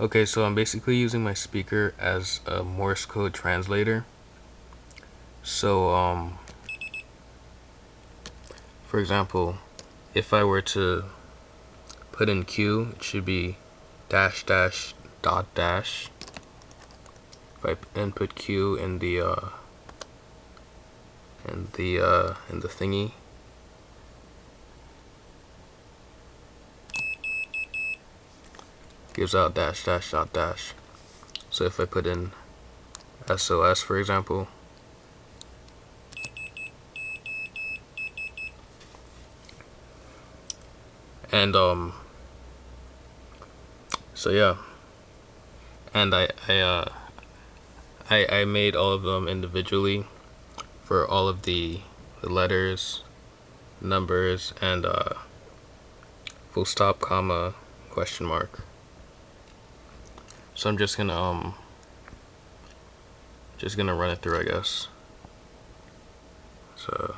Okay, so I'm basically using my speaker as a Morse code translator. So, for example, if I were to put in Q, it should be dash dash dot dash. If I input Q in the thingy, gives out dash dash dot dash. So if I put in SOS, for example, and so yeah, and I made all of them individually for all of the letters, numbers, and full stop, comma, question mark. So I'm just gonna run it through, I guess. So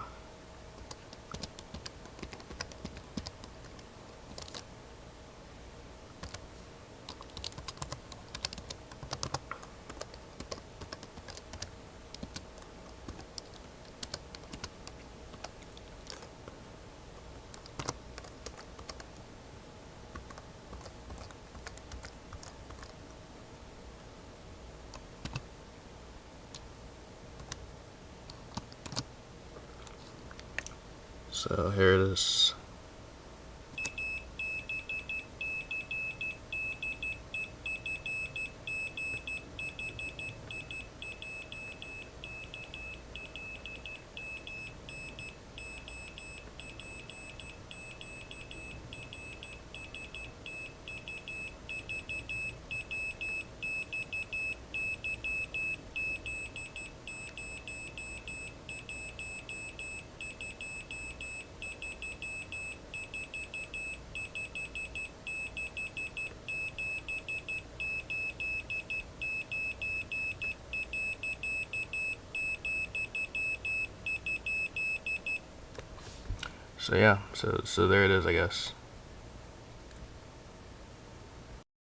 here it is. So yeah, so there it is, I guess.